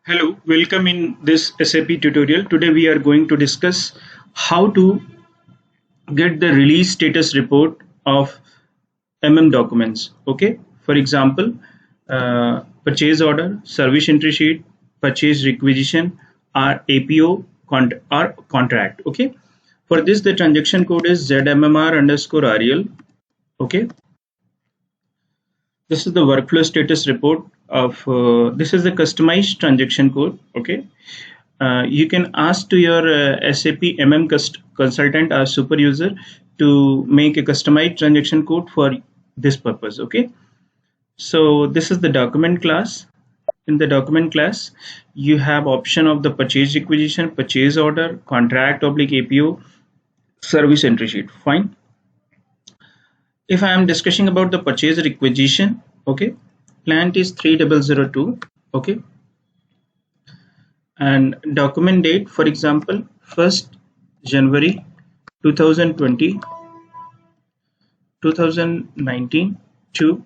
Hello, welcome in this SAP tutorial. Today we are going to discuss how to get the release status report of documents. Okay, for example, purchase order, service entry sheet, purchase requisition, or APO or contract. Okay, for this the transaction code is ZMMR underscore REL. Okay, this is the workflow status report of this is the customized transaction code. Okay, you can ask to your SAP consultant or super user to make a customized transaction code for this purpose. Okay, so this is the document class. In the document class, you have option of the purchase requisition, purchase order, contract oblique APO, service entry sheet. Fine. If I am discussing about the purchase requisition, okay, plant is 3002. Okay, and document date, for example, 1st January 2020 2019 to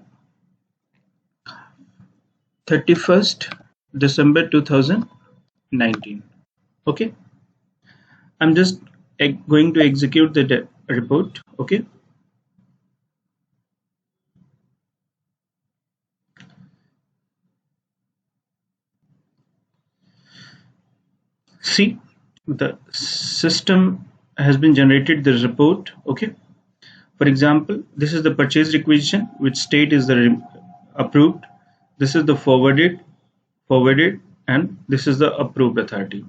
31st December 2019. Okay, I'm just going to execute the report. Okay, see, the system has been generated the report. Okay, for example, this is the purchase requisition, which state is the approved. This is the forwarded, and this is the approved authority.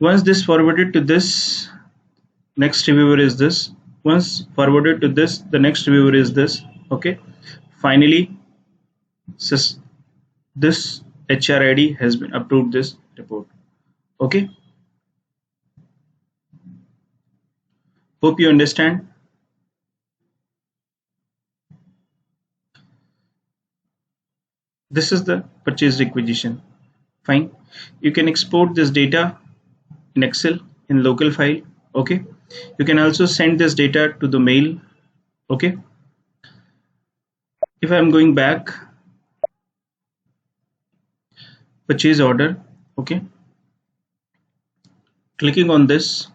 Once this forwarded to this, next reviewer is this. Once forwarded to this, the next reviewer is this. Okay, finally this HRID has been approved this report. Okay, hope you understand. This is the purchase requisition. Fine, you can export this data in Excel in local file. Okay, you can also send this data to the mail. Okay, if I'm going back, purchase order. Okay, clicking on this,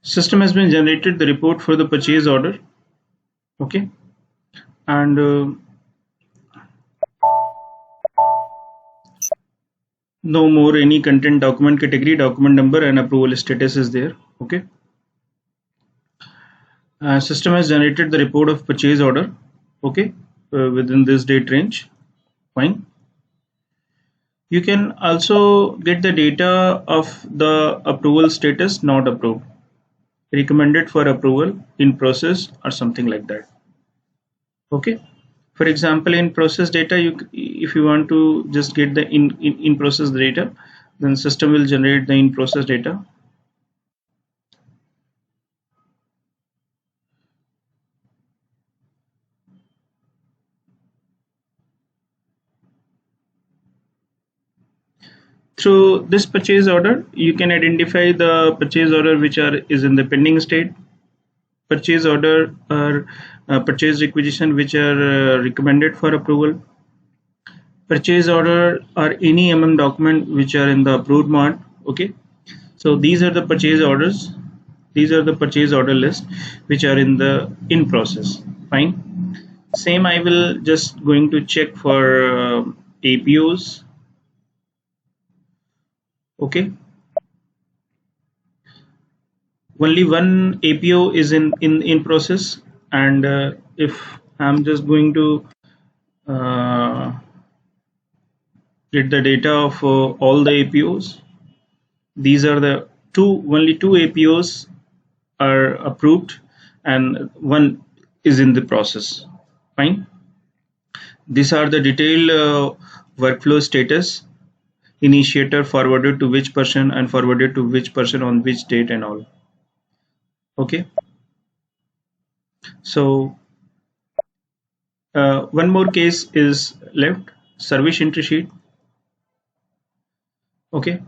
system has been generated the report for the purchase order. Okay, and no more any content, document category, document number, and approval status is there. Okay, system has generated the report of purchase order. Okay, within this date range. Fine, you can also get the data of the approval status, not approved, recommended for approval, in process, or something like that. Okay, for example, in process data, if you want to just get the in process data, then system will generate the in process data. Through this purchase order, you can identify the purchase order which is in the pending state, purchase order or purchase requisition which are recommended for approval, purchase order or any document which are in the approved mode. Okay, so these are the purchase orders. These are the purchase order list which are in the in process. Fine. Same I will just going to check for APOs. Okay, only one APO is in process, and if I'm just going to uh, get the data of all the APOs, these are the only two APOs are approved and one is in the process. Fine, these are the detailed workflow status, initiator forwarded to which person and forwarded to which person on which date and all. Okay, so one more case is left, service entry sheet. Okay,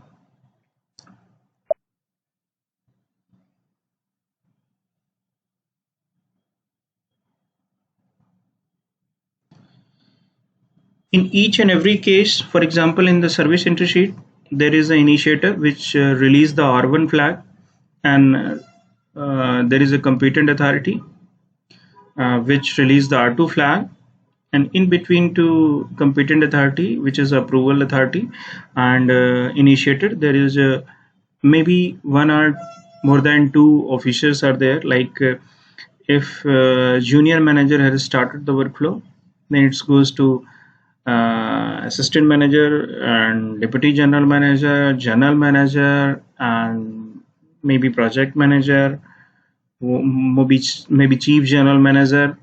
In each and every case, for example, in the service entry sheet, there is an initiator which release the R1 flag, and there is a competent authority which release the R2 flag, and in between two competent authority, which is approval authority, and initiator, there is a maybe one or more than two officers are there. Like if junior manager has started the workflow, then it goes to assistant manager and deputy general manager, and maybe project manager, maybe chief general manager.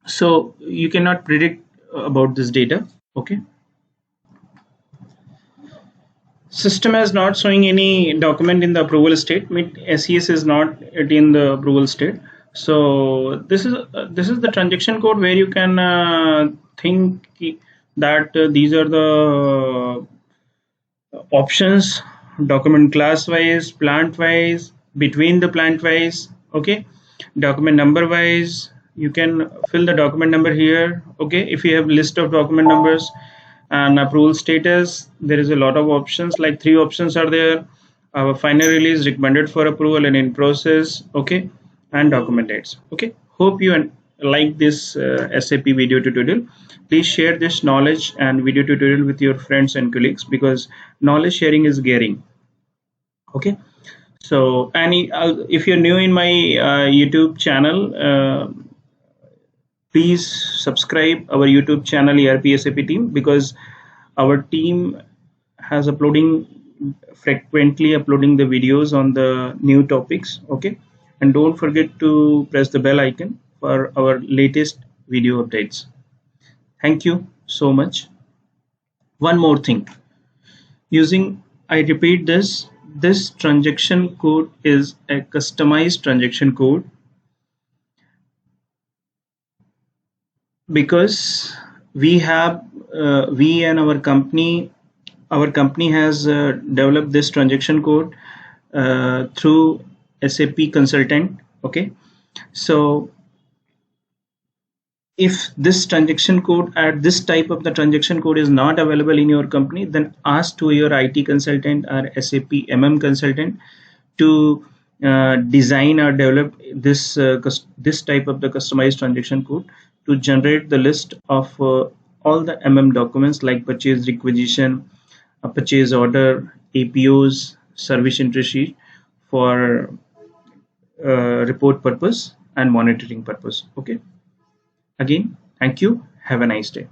So you cannot predict about this data. Okay, system is not showing any document in the approval state. SES is not in the approval state. So this is the transaction code where you can think that these are the options: document class wise, plant wise, between the plant wise. Okay, document number wise, you can fill the document number here. Okay, if you have list of document numbers, and approval status, there is a lot of options, like three options are there: our final release, recommended for approval, and in process. Okay, and document dates. Okay, hope you like this SAP video tutorial. Please share this knowledge and video tutorial with your friends and colleagues, because knowledge sharing is caring. Okay, so if you're new in my YouTube channel, please subscribe our YouTube channel, ERP SAP team, because our team has frequently uploading the videos on the new topics. Okay, and don't forget to press the bell icon for our latest video updates. Thank you so much. One more thing, I repeat this transaction code is a customized transaction code, because we and our company has developed this transaction code through SAP consultant. Okay, so if this transaction code at this type of the transaction code is not available in your company, then ask to your IT consultant or SAP consultant to design or develop this type of the customized transaction code to generate the list of all the documents, like purchase requisition, a purchase order, APOs, service entry sheet, for report purpose and monitoring purpose. Okay, again, thank you. Have a nice day.